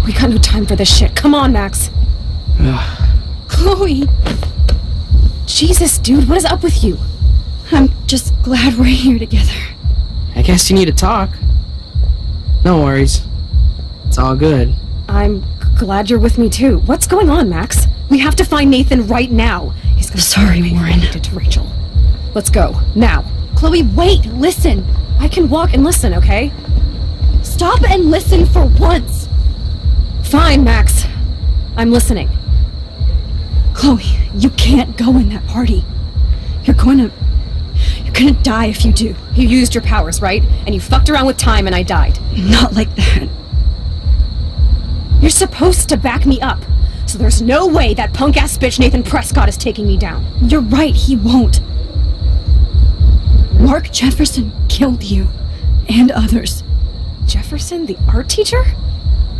We got no time for this shit. Come on, Max. Chloe! Jesus, dude, what is up with you? I'm just glad we're here together. I guess you need to talk. No worries. It's all good. I'm glad you're with me too. What's going on, Max? We have to find Nathan right now. He's gonna Sorry, Warren. did to Rachel. Let's go, now. Chloe, wait, listen. I can walk and listen, okay? Stop and listen for once. Fine, Max. I'm listening. Chloe, you can't go in that party. You're gonna die if you do. You used your powers, right? And you fucked around with time and I died. Not like that. You're supposed to back me up. So there's no way that punk-ass bitch Nathan Prescott is taking me down. You're right, he won't. Mark Jefferson killed you. And others. Jefferson, the art teacher?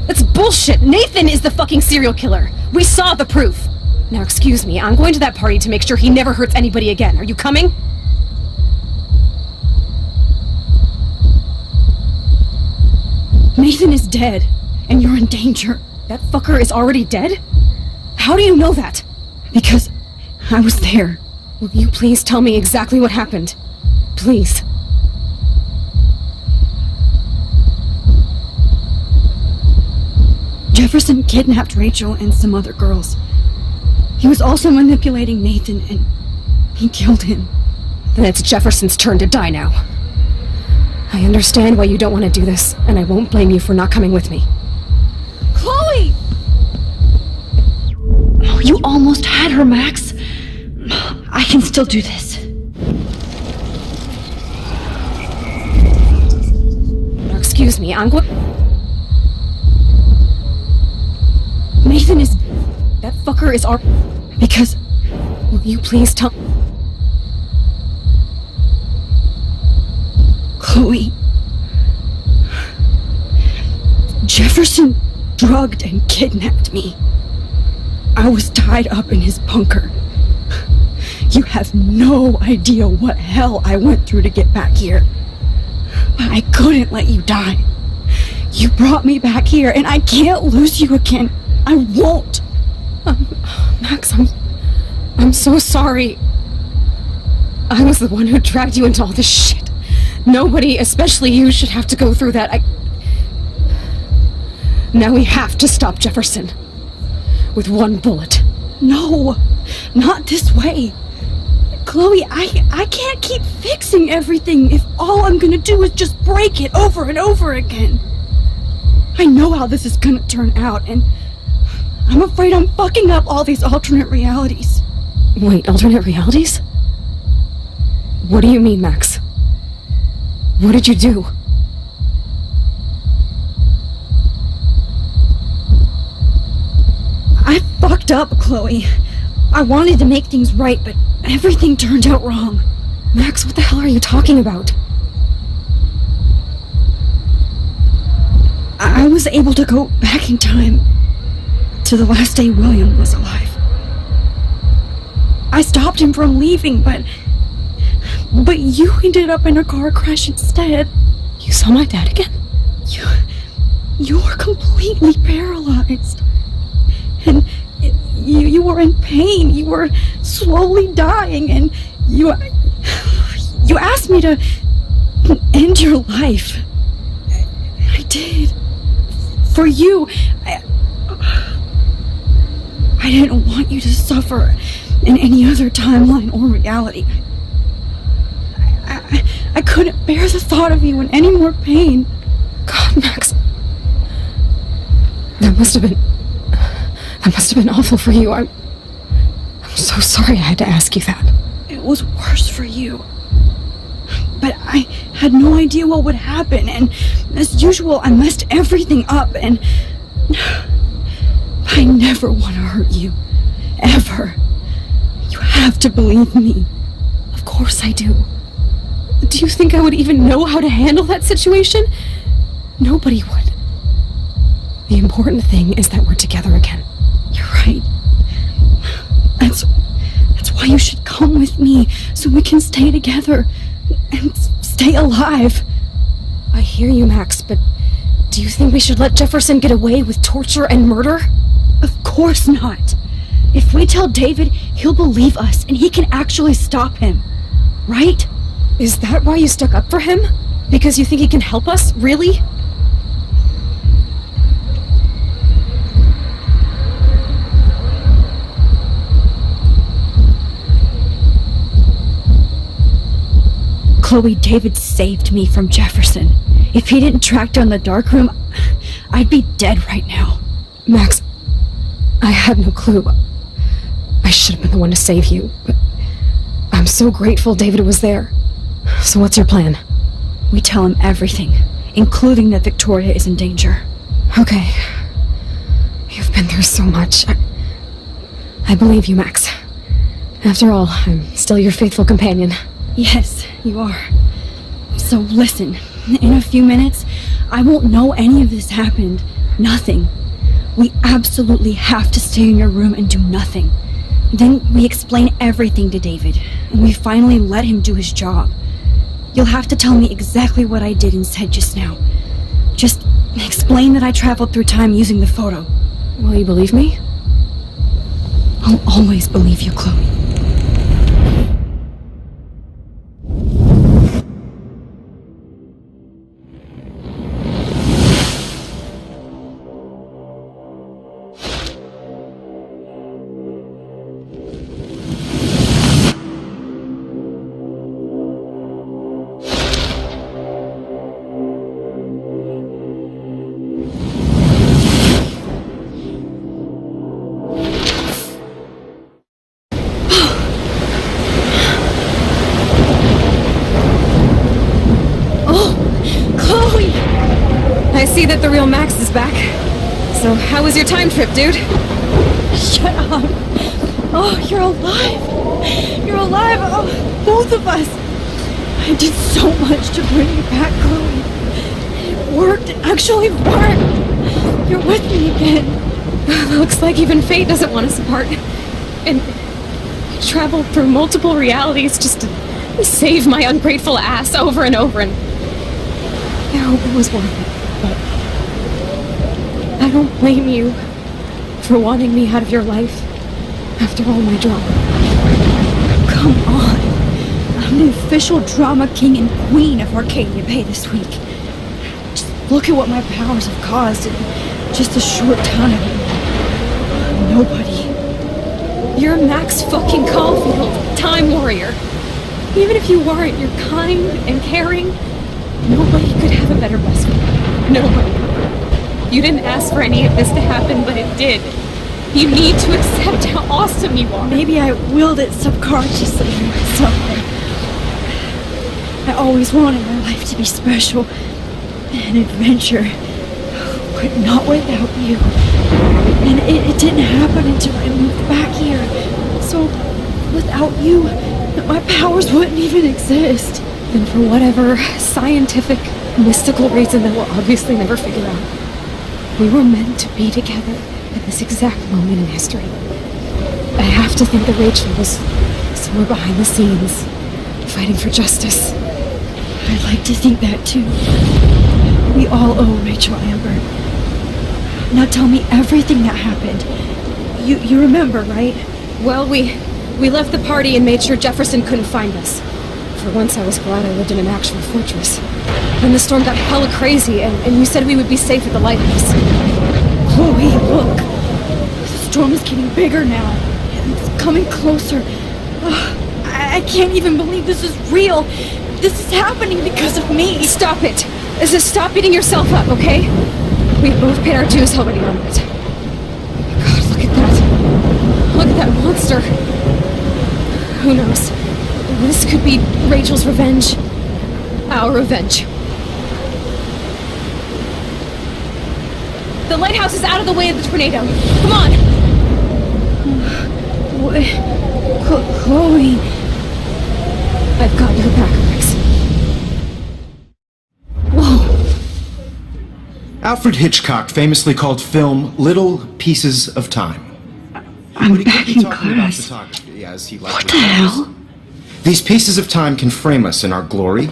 That's bullshit! Nathan is the fucking serial killer! We saw the proof! Now excuse me, I'm going to that party to make sure he never hurts anybody again. Are you coming? Nathan is dead, and you're in danger. That fucker is already dead? How do you know that? Because I was there. Will you please tell me exactly what happened? Please. Jefferson kidnapped Rachel and some other girls. He was also manipulating Nathan, and he killed him. Then it's Jefferson's turn to die now. I understand why you don't want to do this, and I won't blame you for not coming with me. Chloe! Oh, you almost had her, Max. I can still do this. Now, excuse me, I'm going... Nathan is... That fucker is our... Because... Will you please tell... Chloe... Jefferson drugged and kidnapped me. I was tied up in his bunker. You have no idea what hell I went through to get back here. But I couldn't let you die. You brought me back here, and I can't lose you again. I won't. Max, I'm so sorry. I was the one who dragged you into all this shit. Nobody, especially you, should have to go through that. Now we have to stop Jefferson. With one bullet. No, not this way. Chloe, I can't keep fixing everything if all I'm gonna do is just break it over and over again. I know how this is gonna turn out, and I'm afraid I'm fucking up all these alternate realities. Wait, alternate realities? What do you mean, Max? What did you do? I fucked up, Chloe. I wanted to make things right, but everything turned out wrong. Max, what the hell are you talking about? I was able to go back in time to the last day William was alive. I stopped him from leaving, but you ended up in a car crash instead. You saw my dad again? You were completely paralyzed. And you were in pain. You were slowly dying, and you asked me to end your life. I did. For you. I didn't want you to suffer in any other timeline or reality. I couldn't bear the thought of you in any more pain. God, Max. That must have been awful for you. I'm so sorry I had to ask you that. It was worse for you. But I had no idea what would happen, and as usual, I messed everything up, and I never want to hurt you. Ever. You have to believe me. Of course I do. Do you think I would even know how to handle that situation? Nobody would. The important thing is that we're together again. You're right. That's why you should come with me, so we can stay together and stay alive. I hear you, Max, but Do you think we should let Jefferson get away with torture and murder? Of course not. If we tell David, he'll believe us and he can actually stop him. Right? Is that why you stuck up for him? Because you think he can help us? Really? Chloe, David saved me from Jefferson. If he didn't track down the dark room, I'd be dead right now. Max, I had no clue. I should have been the one to save you, but I'm so grateful David was there. So what's your plan? We tell him everything, including that Victoria is in danger. Okay. You've been through so much. I believe you, Max. After all, I'm still your faithful companion. Yes, you are. So listen, in a few minutes, I won't know any of this happened. Nothing. We absolutely have to stay in your room and do nothing. Then we explain everything to David, and we finally let him do his job. You'll have to tell me exactly what I did and said just now. Just explain that I traveled through time using the photo. Will you believe me? I'll always believe you, Chloe. I see that the real Max is back. So how was your time trip, dude? Shut up. Oh, you're alive. You're alive. Oh, both of us. I did so much to bring you back, Chloe. It worked. It actually worked. You're with me again. Looks like even fate doesn't want us apart. And I traveled through multiple realities just to save my ungrateful ass over and over, and I hope it was worth it. But I don't blame you for wanting me out of your life after all my drama. Come on. I'm the official drama king and queen of Arcadia Bay this week. Just look at what my powers have caused in just a short time. Nobody. You're Max fucking Caulfield, Time Warrior. Even if you weren't, you're kind and caring. Nobody could have a better best friend. Nobody. You didn't ask for any of this to happen, but it did. You need to accept how awesome you are. Maybe I willed it subconsciously in myself. I always wanted my life to be special. An adventure. But not without you. And it didn't happen until I moved back here. So, without you, my powers wouldn't even exist. And for whatever scientific, mystical reason that we'll obviously never figure out, we were meant to be together at this exact moment in history. I have to think that Rachel was somewhere behind the scenes, fighting for justice. I'd like to think that too. We all owe Rachel Amber. Now tell me everything that happened. You remember, right? Well, we left the party and made sure Jefferson couldn't find us. For once I was glad I lived in an actual fortress. Then the storm got hella crazy, and you said we would be safe at the lighthouse. Chloe, look. The storm is getting bigger now. It's coming closer. I can't even believe this is real. This is happening because of me. Stop it! Just stop beating yourself up, okay? We've both paid our dues already on it. God, look at that. Look at that monster. Who knows? This could be Rachel's revenge. Our revenge. The lighthouse is out of the way of the tornado. Come on! Chloe. I've got your back, Max. Whoa. Alfred Hitchcock famously called film little pieces of time. I'm But he back could be in talking about class. photography, as he What likely the does. hell? These pieces of time can frame us in our glory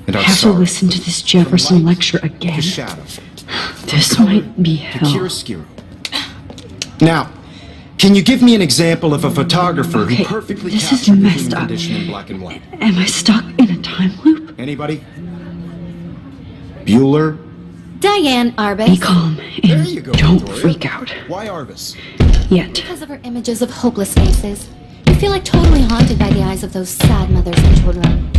and our I have to sorrow. listen to this Jefferson From light lecture again. to shadow. This might be To hell. chiaroscuro. Now, can you give me an example of a photographer Okay, who perfectly this is captured the messed human up. condition in black and white? Am I stuck in a time loop? Anybody? Bueller? Diane Be Arbus. calm There and you go, don't Victoria. freak out. Why Arvis? Yet. Because of her images of hopeless faces, you feel like totally haunted by the eyes of those sad mothers and children.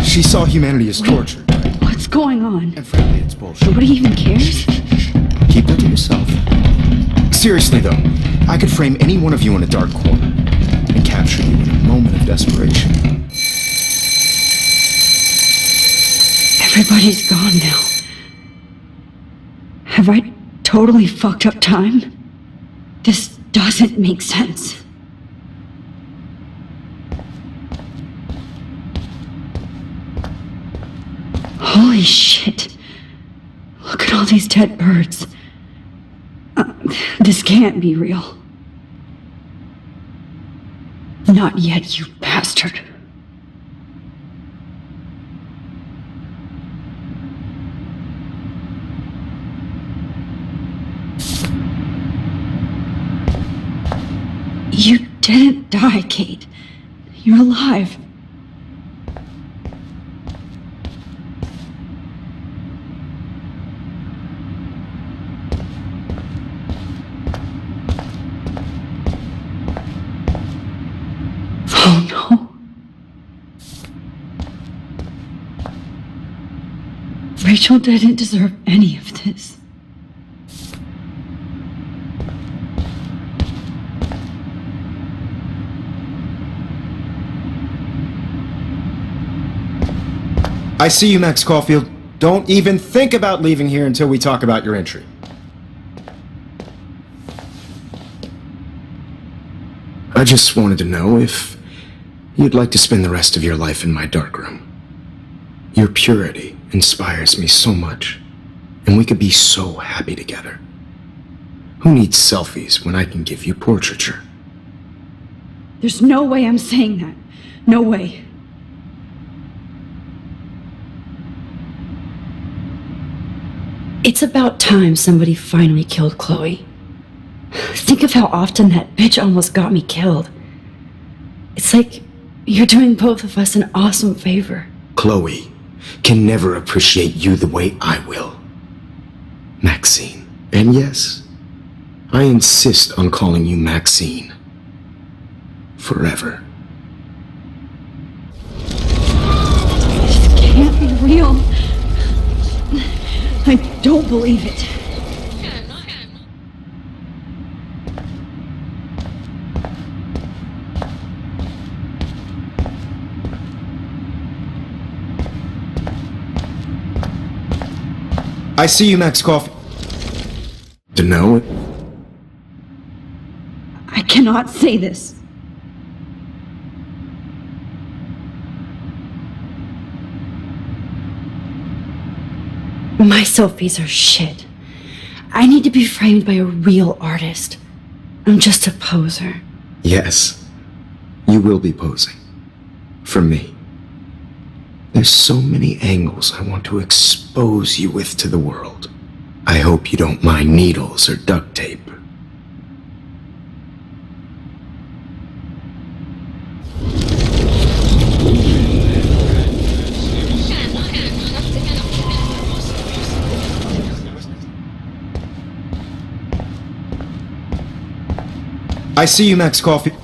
She saw humanity as torture. What's going on? And frankly, it's bullshit. Nobody even cares? Keep that to yourself. Seriously, though, I could frame any one of you in a dark corner and capture you in a moment of desperation. Everybody's gone now. Have I totally fucked up time? This doesn't make sense. Holy shit. Look at all these dead birds. This can't be real. Not yet, you bastard. You didn't die, Kate. You're alive. Oh no. Rachel didn't deserve any of this. I see you, Max Caulfield. Don't even think about leaving here until we talk about your entry. I just wanted to know if you'd like to spend the rest of your life in my darkroom. Your purity inspires me so much, and we could be so happy together. Who needs selfies when I can give you portraiture? There's no way I'm saying that. No way. It's about time somebody finally killed Chloe. Think of how often that bitch almost got me killed. It's like you're doing both of us an awesome favor. Chloe can never appreciate you the way I will. Maxine. And yes, I insist on calling you Maxine. Forever. This can't be real. I don't believe it. I see you, Max Caulfield. To know it? I cannot say this. My selfies are shit. I need to be framed by a real artist. I'm just a poser. Yes, you will be posing. For me. There's so many angles I want to expose you with to the world. I hope you don't mind needles or duct tape. I see you, Max Caulfield.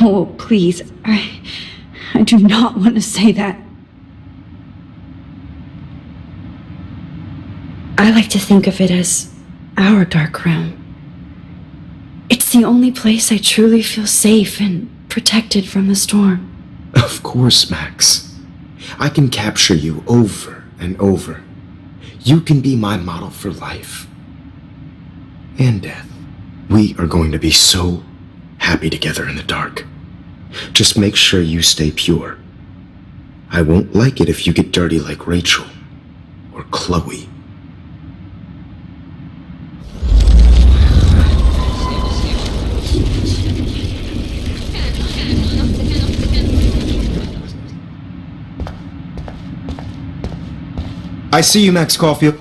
Oh, please. I do not want to say that. I like to think of it as our dark room. It's the only place I truly feel safe and protected from the storm. Of course, Max. I can capture you over and over. You can be my model for life. And death. We are going to be so happy together in the dark. Just make sure you stay pure. I won't like it if you get dirty like Rachel or Chloe. I see you, Max Caulfield.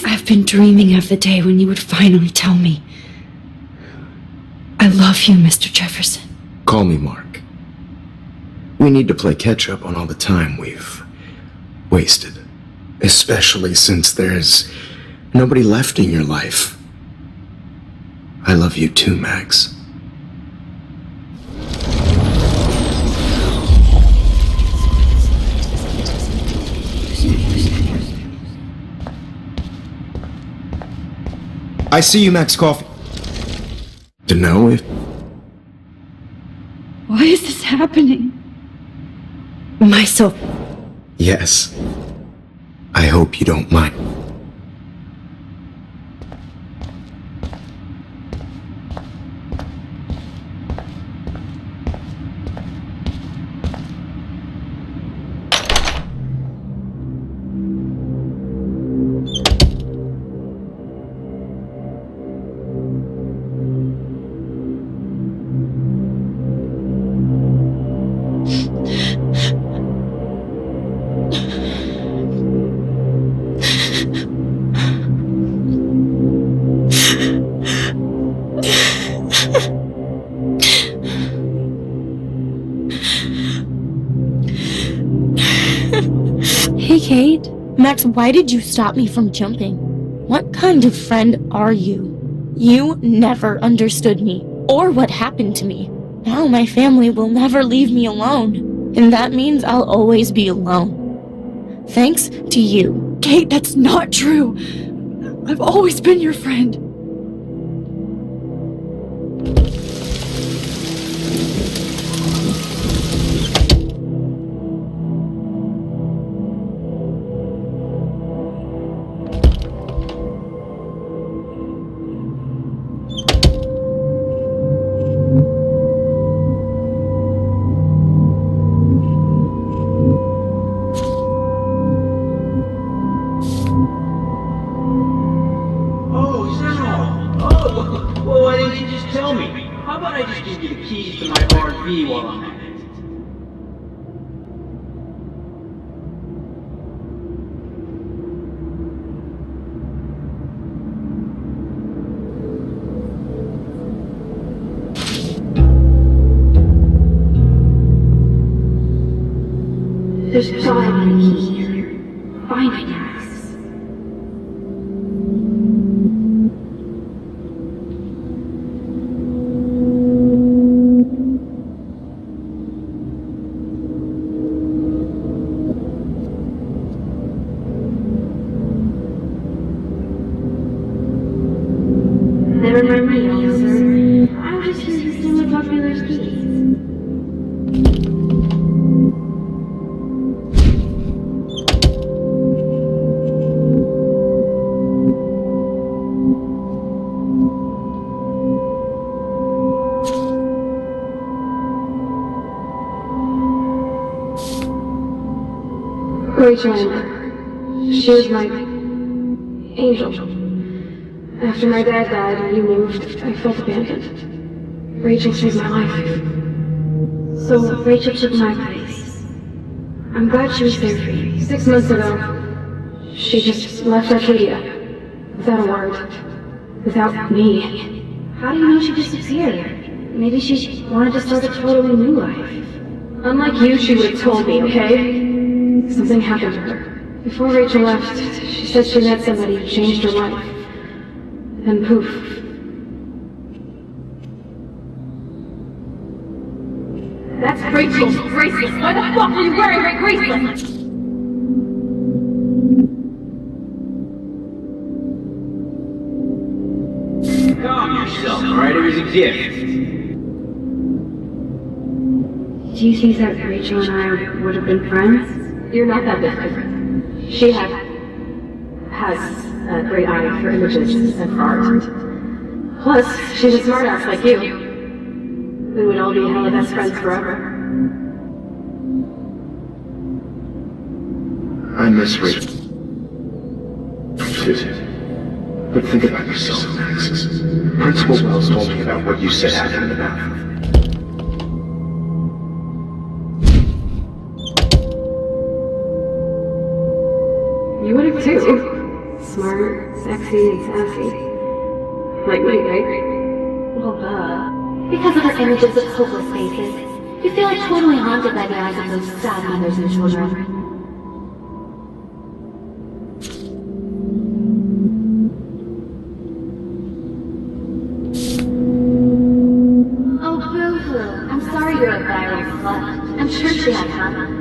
I've been dreaming of the day when you would finally tell me. I love you, Mr. Jefferson. Call me Mark. We need to play catch-up on all the time we've wasted. Especially since there's nobody left in your life. I love you too, Max. I see you, Max Caulfield. To know if... Why is this happening? Myself. Yes. I hope you don't mind. Hey, Kate. Max, why did you stop me from jumping? What kind of friend are you? You never understood me, or what happened to me. Now my family will never leave me alone, and that means I'll always be alone. Thanks to you. Kate, that's not true. I've always been your friend. Well, why didn't you just tell me? How about I just give you the keys to my RV while I'm at it? There's probably a key here. Find it, Max. Never mind me, officer. I'm just here to steal my popular keys. Rachel, she was my angel. After my dad died and you moved, I felt abandoned. Rachel saved my life. So Rachel took my place. I'm glad she was there for you. 6 months ago, she just left Arcadia. Without a word. Without me. How do you know she disappeared? Maybe she wanted to start a totally new life. Unlike you, she would have told me, okay? Something happened to her. Before Rachel left, she said she met somebody who changed her life. And poof. That's Rachel's bracelet! Why the fuck are you wearing my bracelet? Calm yourself, alright? It was a gift. Do you think that Rachel and I would have been friends? You're not that different. She has a great eye for images and for art. Plus, she's a smartass like you. We would all be hella best friends forever. I miss Rachel. Too. But think about yourself, Max. Principal Wells told me about what you said happened in the bathroom. You would have too. Smart, sexy, and sassy. Like me, right? Well, because of her images of hopeless faces, you feel like totally haunted by the eyes of those sad mothers and children. Oh, boo-hoo. I'm sorry you're a viral slut. I'm sure she had fun.